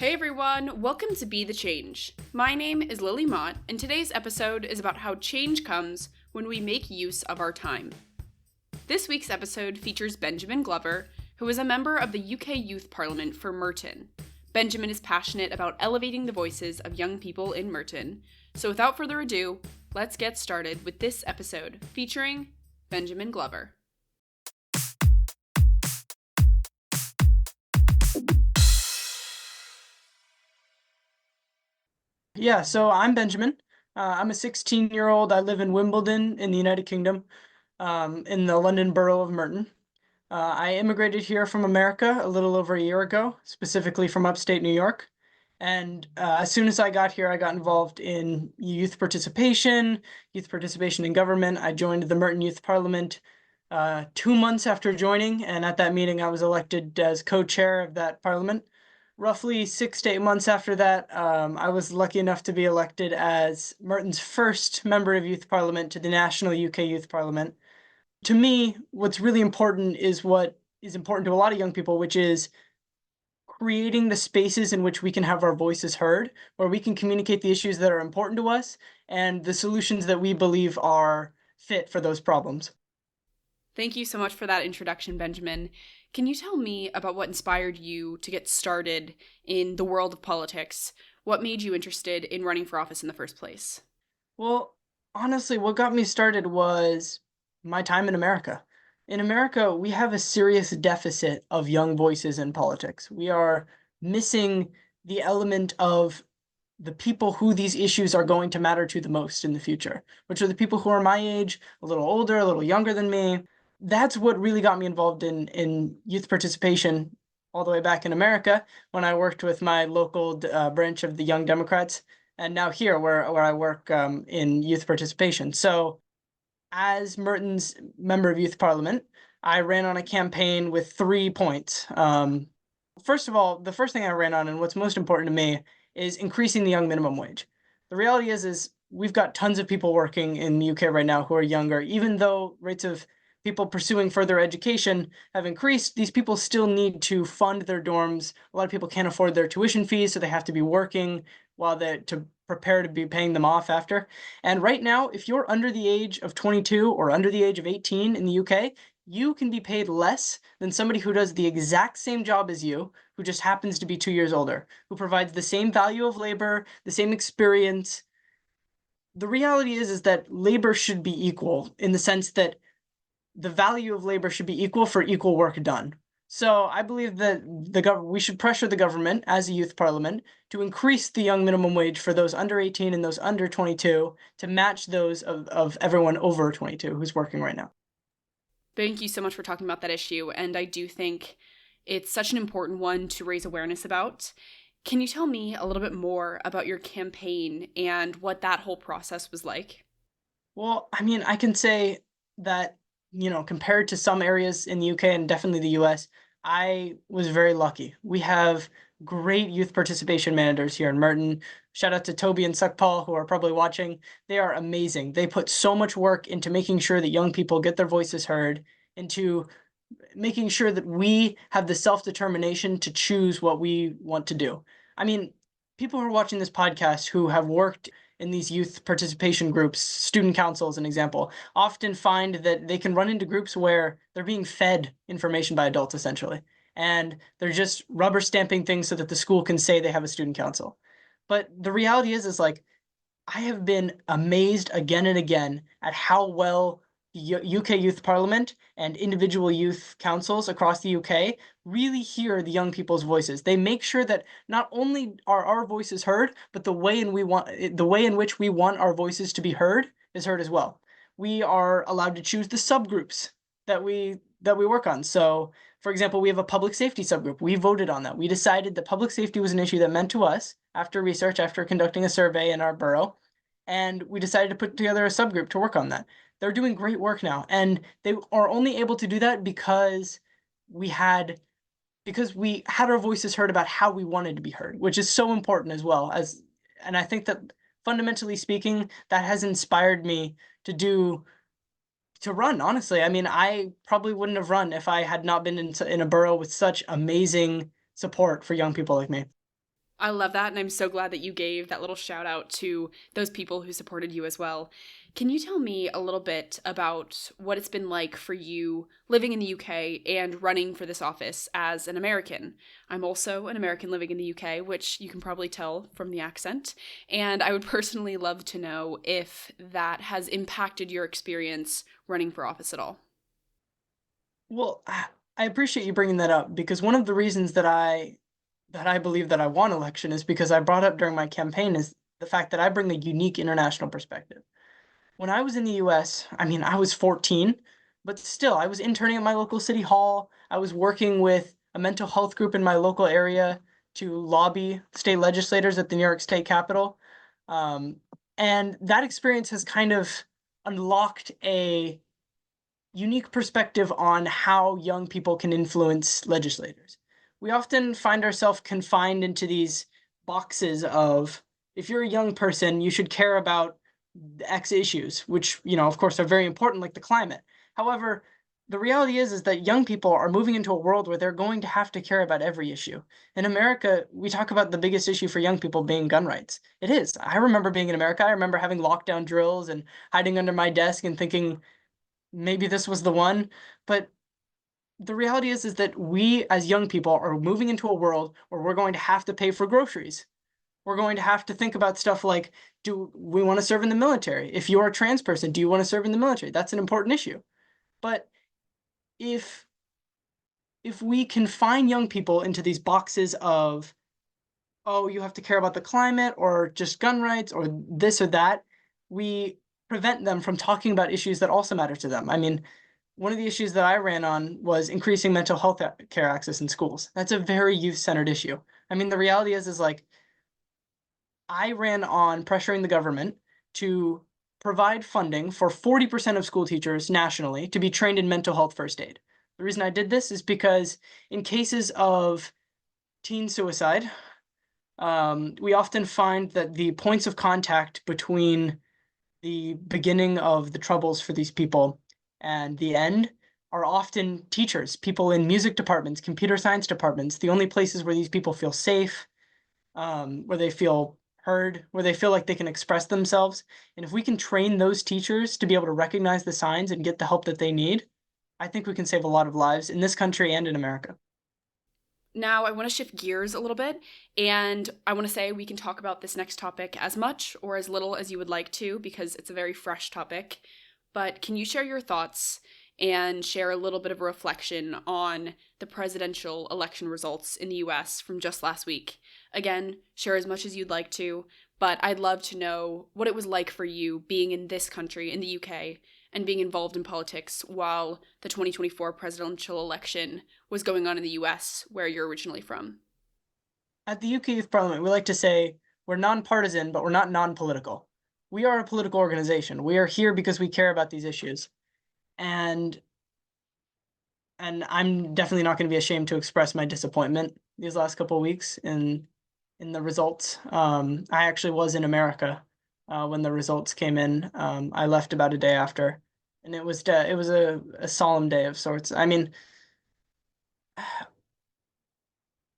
Hey everyone, welcome to Be the Change. My name is Lily Mott, and today's episode is about how change comes when we make use of our time. This week's episode features Benjamin Glover, who is a member of the UK Youth Parliament for Merton. Benjamin is passionate about elevating the voices of young people in Merton. So without further ado, let's get started with this episode featuring Benjamin Glover. Yeah, so I'm Benjamin. I'm a 16-year-old. I live in Wimbledon in the United Kingdom, in the London borough of Merton. I immigrated here from America a little over a year ago, specifically from upstate New York. And as soon as I got here, I got involved in youth participation in government. I joined the Merton Youth Parliament 2 months after joining, and at that meeting, I was elected as co-chair of that parliament. Roughly 6 to 8 months after that, I was lucky enough to be elected as Merton's first member of Youth Parliament to the National UK Youth Parliament. To me, what's really important is what is important to a lot of young people, which is creating the spaces in which we can have our voices heard, where we can communicate the issues that are important to us and the solutions that we believe are fit for those problems. Thank you so much for that introduction, Benjamin. Can you tell me about what inspired you to get started in the world of politics? What made you interested in running for office in the first place? Well, honestly, what got me started was my time in America. In America, we have a serious deficit of young voices in politics. We are missing the element of the people who these issues are going to matter to the most in the future, which are the people who are my age, a little older, a little younger than me. That's what really got me involved in youth participation all the way back in America when I worked with my local branch of the Young Democrats, and now here where I work in youth participation. So as Merton's member of Youth Parliament, I ran on a campaign with 3 points. First of all, the first thing I ran on, and what's most important to me, is increasing the young minimum wage. The reality is we've got tons of people working in the UK right now who are younger. Even though rates of people pursuing further education have increased, these people still need to fund their dorms. A lot of people can't afford their tuition fees, so they have to be working while they to prepare to be paying them off after. And right now, if you're under the age of 22 or under the age of 18 in the UK, you can be paid less than somebody who does the exact same job as you, who just happens to be 2 years older, who provides the same value of labor, the same experience. The reality is that labor should be equal in the sense that the value of labor should be equal for equal work done. So I believe that we should pressure the government as a youth parliament to increase the young minimum wage for those under 18 and those under 22 to match those of everyone over 22 who's working right now. Thank you so much for talking about that issue, and I do think it's such an important one to raise awareness about. Can you tell me a little bit more about your campaign and what that whole process was like? Well, I mean, I can say that, compared to some areas in the UK and definitely the US, I was very lucky. We have great youth participation managers here in Merton. Shout out to Toby and Suckpaul, who are probably watching. They are amazing. They put so much work into making sure that young people get their voices heard, into making sure that we have the self-determination to choose what we want to do. I mean, people who are watching this podcast who have worked in these youth participation groups, student council as an example, often find that they can run into groups where they're being fed information by adults essentially, and they're just rubber stamping things so that the school can say they have a student council. But the reality is like I have been amazed again and again at how well the UK Youth Parliament and individual youth councils across the UK really hear the young people's voices. They make sure that not only are our voices heard, but the way in which we want our voices to be heard is heard as well. We are allowed to choose the subgroups that we work on. So, for example, we have a public safety subgroup. We voted on that. We decided that public safety was an issue that meant to us after research, after conducting a survey in our borough, and we decided to put together a subgroup to work on that. They're doing great work now, and they are only able to do that we had because we had our voices heard about how we wanted to be heard, which is so important as well as, and I think that fundamentally speaking, that has inspired me to run. Honestly, I mean, I probably wouldn't have run if I had not been in a borough with such amazing support for young people like me. I love that, and I'm so glad that you gave that little shout out to those people who supported you as well. Can you tell me a little bit about what it's been like for you living in the UK and running for this office as an American? I'm also an American living in the UK, which you can probably tell from the accent, and I would personally love to know if that has impacted your experience running for office at all. Well, I appreciate you bringing that up because one of the reasons that I believe that I won election is because I brought up during my campaign is the fact that I bring a unique international perspective. When I was in the US, I mean, I was 14, but still, I was interning at my local city hall. I was working with a mental health group in my local area to lobby state legislators at the New York State Capitol. Um, and that experience has kind of unlocked a unique perspective on how young people can influence legislators. We often find ourselves confined into these boxes of if you're a young person, you should care about X issues, which, of course, are very important, like the climate. However, the reality is that young people are moving into a world where they're going to have to care about every issue. In America, we talk about the biggest issue for young people being gun rights. It is. I remember being in America. I remember having lockdown drills and hiding under my desk and thinking, maybe this was the one. But the reality is that we as young people are moving into a world where we're going to have to pay for groceries. We're going to have to think about stuff like, do we want to serve in the military? If you're a trans person, do you want to serve in the military? That's an important issue. But if we confine young people into these boxes of, oh, you have to care about the climate or just gun rights or this or that, we prevent them from talking about issues that also matter to them. I mean, one of the issues that I ran on was increasing mental health care access in schools. That's a very youth-centered issue. I mean, the reality is like I ran on pressuring the government to provide funding for 40% of school teachers nationally to be trained in mental health first aid. The reason I did this is because in cases of teen suicide, we often find that the points of contact between the beginning of the troubles for these people and the end are often teachers, people in music departments, computer science departments, the only places where these people feel safe, where they feel heard, where they feel like they can express themselves. And if we can train those teachers to be able to recognize the signs and get the help that they need, I think we can save a lot of lives in this country and in America. Now, I want to shift gears a little bit, and I want to say we can talk about this next topic as much or as little as you would like to because it's a very fresh topic. But can you share your thoughts and share a little bit of a reflection on the presidential election results in the US from just last week? Again, share as much as you'd like to, but I'd love to know what it was like for you being in this country, in the UK, and being involved in politics while the 2024 presidential election was going on in the US, where you're originally from. At the UK Youth Parliament, we like to say we're nonpartisan, but we're not non-political. We are a political organization. We are here because we care about these issues. And I'm definitely not going to be ashamed to express my disappointment these last couple of weeks in the results. I actually was in America when the results came in. I left about a day after, and it was a solemn day of sorts. I mean,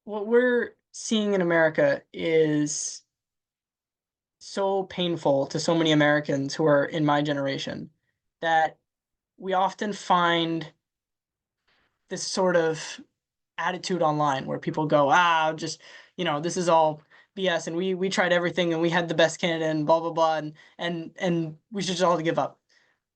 what we're seeing in America is so painful to so many Americans who are in my generation that we often find this sort of attitude online where people go, just, this is all BS and we tried everything and we had the best candidate and blah blah blah and we should just all give up.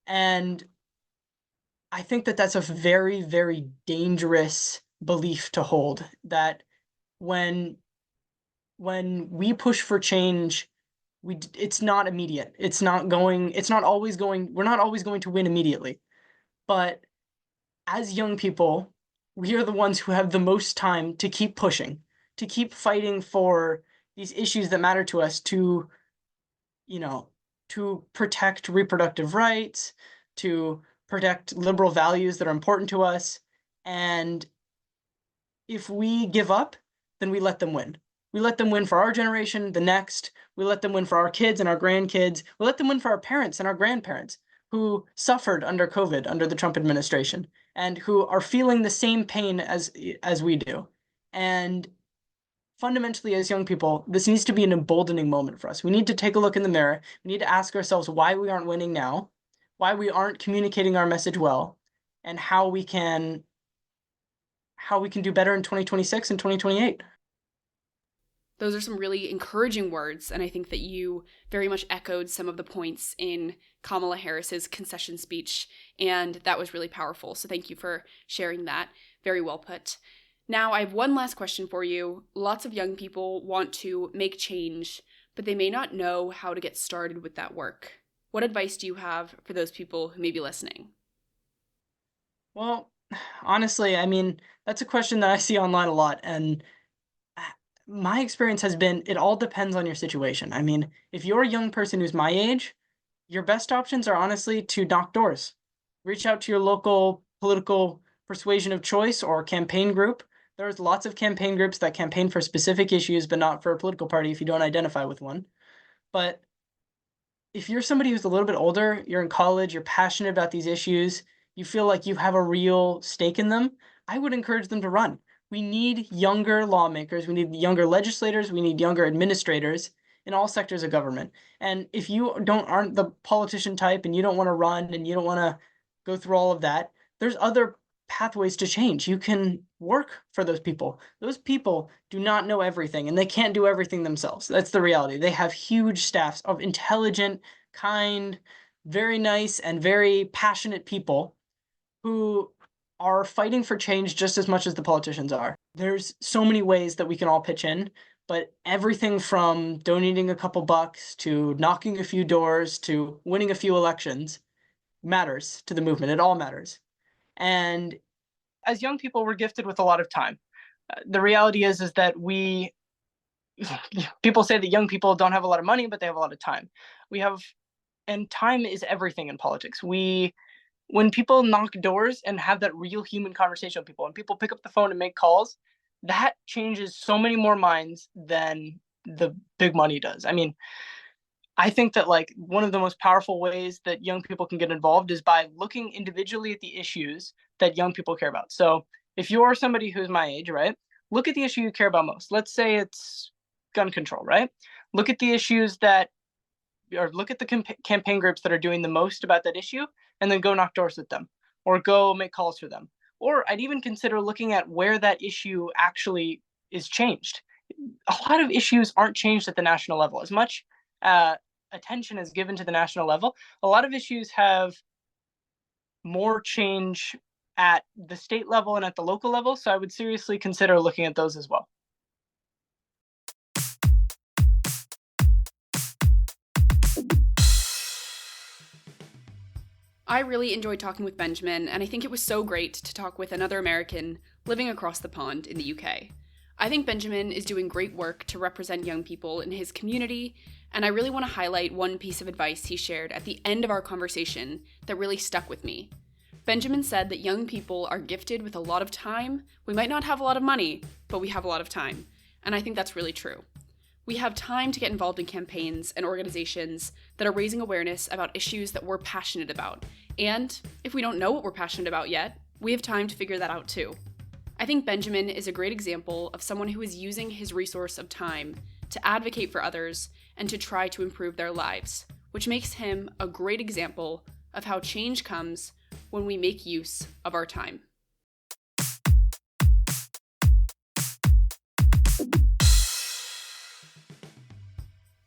And I think that that's a very, very dangerous belief to hold that when we push for change, it's not immediate. It's not always going, we're not always going to win immediately. But as young people, we are the ones who have the most time to keep pushing, to keep fighting for these issues that matter to us, you know, to protect reproductive rights, to protect liberal values that are important to us. And if we give up, then we let them win. We let them win for our generation, the next. We let them win for our kids and our grandkids. We let them win for our parents and our grandparents who suffered under COVID, under the Trump administration, and who are feeling the same pain as we do. And fundamentally, as young people, this needs to be an emboldening moment for us. We need to take a look in the mirror. We need to ask ourselves why we aren't winning now, why we aren't communicating our message well, and how we can do better in 2026 and 2028. Those are some really encouraging words, and I think that you very much echoed some of the points in Kamala Harris's concession speech, and that was really powerful. So thank you for sharing that. Very well put. Now, I have one last question for you. Lots of young people want to make change, but they may not know how to get started with that work. What advice do you have for those people who may be listening? Well, honestly, I mean, that's a question that I see online a lot, and my experience has been it all depends on your situation. I mean, if you're a young person who's my age, your best options are honestly to knock doors. Reach out to your local political persuasion of choice or campaign group. There's lots of campaign groups that campaign for specific issues, but not for a political party if you don't identify with one. But if you're somebody who's a little bit older, you're in college, you're passionate about these issues, you feel like you have a real stake in them, I would encourage them to run. We need younger lawmakers, we need younger legislators, we need younger administrators in all sectors of government. And if you aren't the politician type and you don't want to run and you don't want to go through all of that, there's other pathways to change. You can work for those people. Those people do not know everything and they can't do everything themselves. That's the reality. They have huge staffs of intelligent, kind, very nice, and very passionate people who are fighting for change just as much as the politicians are. There's so many ways that we can all pitch in, but everything from donating a couple bucks to knocking a few doors to winning a few elections matters to the movement. It all matters. And as young people, we're gifted with a lot of time. The reality is that people say that young people don't have a lot of money, but they have a lot of time. And time is everything in politics. When people knock doors and have that real human conversation with people, and people pick up the phone and make calls, that changes so many more minds than the big money does. I mean, I think that like one of the most powerful ways that young people can get involved is by looking individually at the issues that young people care about. So if you're somebody who's my age, right, look at the issue you care about most. Let's say it's gun control, right? Look at the issues or look at the campaign groups that are doing the most about that issue, and then go knock doors with them or go make calls for them. Or I'd even consider looking at where that issue actually is changed. A lot of issues aren't changed at the national level. As much attention is given to the national level, a lot of issues have more change at the state level and at the local level. So I would seriously consider looking at those as well. I really enjoyed talking with Benjamin, and I think it was so great to talk with another American living across the pond in the UK. I think Benjamin is doing great work to represent young people in his community, and I really want to highlight one piece of advice he shared at the end of our conversation that really stuck with me. Benjamin said that young people are gifted with a lot of time. We might not have a lot of money, but we have a lot of time, and I think that's really true. We have time to get involved in campaigns and organizations that are raising awareness about issues that we're passionate about. And if we don't know what we're passionate about yet, we have time to figure that out too. I think Benjamin is a great example of someone who is using his resource of time to advocate for others and to try to improve their lives, which makes him a great example of how change comes when we make use of our time.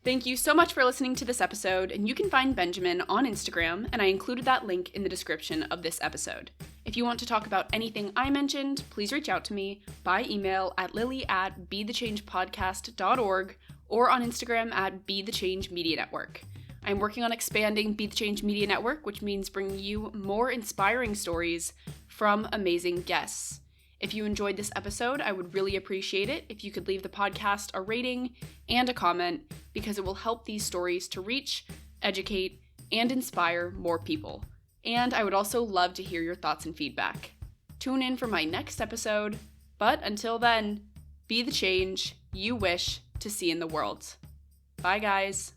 Thank you so much for listening to this episode, and you can find Benjamin on Instagram, and I included that link in the description of this episode. If you want to talk about anything I mentioned, please reach out to me by email at lily@bethechangepodcast.org or on Instagram at Be The Change Media Network. I'm working on expanding Be The Change Media Network, which means bringing you more inspiring stories from amazing guests. If you enjoyed this episode, I would really appreciate it if you could leave the podcast a rating and a comment, because it will help these stories to reach, educate, and inspire more people. And I would also love to hear your thoughts and feedback. Tune in for my next episode, but until then, be the change you wish to see in the world. Bye, guys.